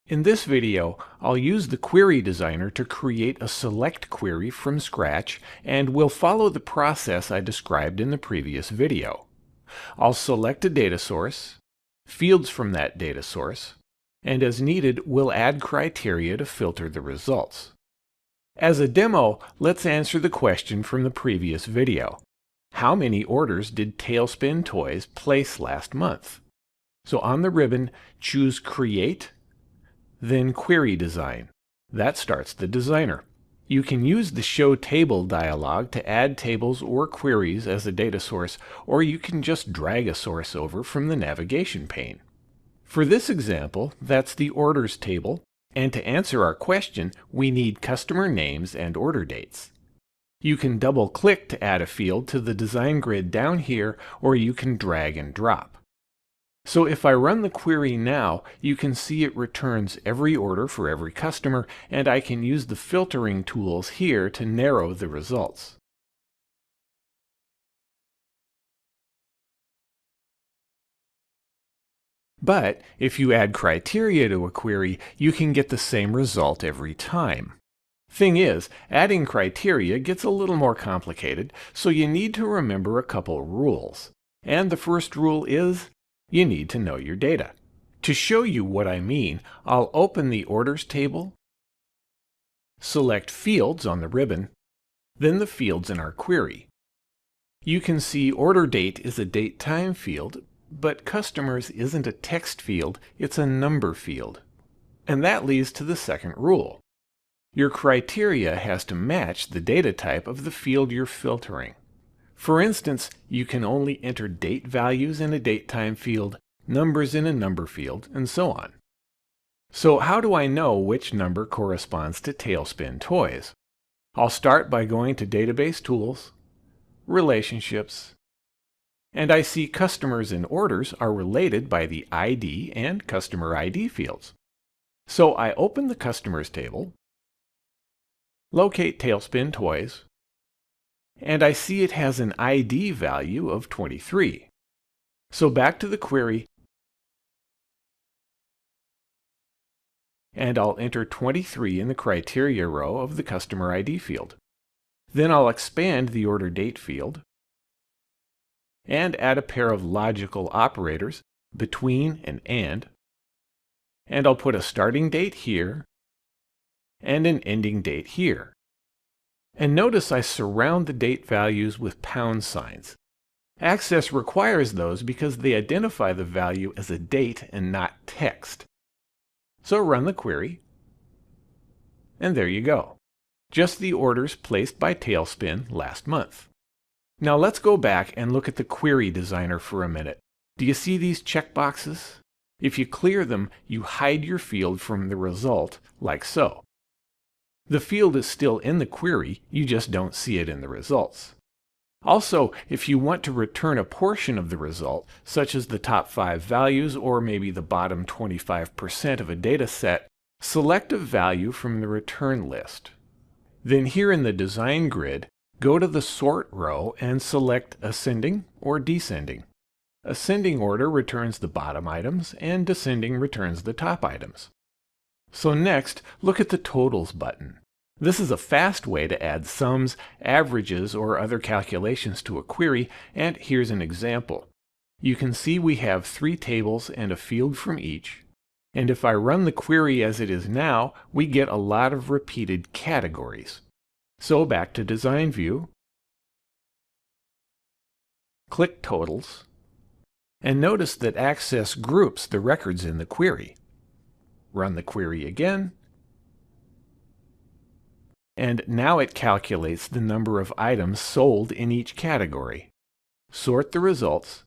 In this video, I'll use the Query Designer to create a select query from scratch, and we'll follow the process I described in the previous video. I'll select a data source, fields from that data source, and as needed, we'll add criteria to filter the results. As a demo, let's answer the question from the previous video. How many orders did Tailspin Toys place last month? So on the ribbon, choose Create, then Query Design. That starts the designer. You can use the Show Table dialog to add tables or queries as a data source, or you can just drag a source over from the navigation pane. For this example, that's the Orders table, and to answer our question, we need customer names and order dates. You can double-click to add a field to the design grid down here, or you can drag and drop. So if I run the query now, you can see it returns every order for every customer, and I can use the filtering tools here to narrow the results. But if you add criteria to a query, you can get the same result every time. Thing is, adding criteria gets a little more complicated, so you need to remember a couple rules. And the first rule is, you need to know your data. To show you what I mean, I'll open the Orders table, select Fields on the ribbon, then the fields in our query. You can see Order Date is a date-time field, but Customers isn't a text field, it's a number field. And that leads to the second rule. Your criteria has to match the data type of the field you're filtering. For instance, you can only enter date values in a date-time field, numbers in a number field, and so on. So how do I know which number corresponds to Tailspin Toys? I'll start by going to Database Tools, Relationships, and I see customers and orders are related by the ID and Customer ID fields. So I open the Customers table, locate Tailspin Toys, and I see it has an ID value of 23. So back to the query, and I'll enter 23 in the criteria row of the Customer ID field. Then I'll expand the Order Date field, and add a pair of logical operators, between and I'll put a starting date here, and an ending date here. And notice I surround the date values with pound signs. Access requires those because they identify the value as a date and not text. So run the query, and there you go. Just the orders placed by Tailspin last month. Now let's go back and look at the Query Designer for a minute. Do you see these checkboxes? If you clear them, you hide your field from the result, like so. The field is still in the query, you just don't see it in the results. Also, if you want to return a portion of the result, such as the top 5 values or maybe the bottom 25% of a data set, select a value from the return list. Then here in the design grid, go to the Sort row and select Ascending or Descending. Ascending order returns the bottom items, and descending returns the top items. So next, look at the Totals button. This is a fast way to add sums, averages, or other calculations to a query, and here's an example. You can see we have 3 tables and a field from each, and if I run the query as it is now, we get a lot of repeated categories. So back to Design View, click Totals, and notice that Access groups the records in the query. Run the query again, and now it calculates the number of items sold in each category. Sort the results,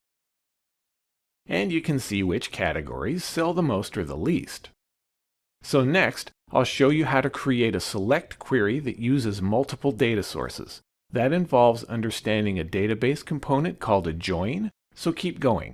and you can see which categories sell the most or the least. So next, I'll show you how to create a select query that uses multiple data sources. That involves understanding a database component called a join, so keep going.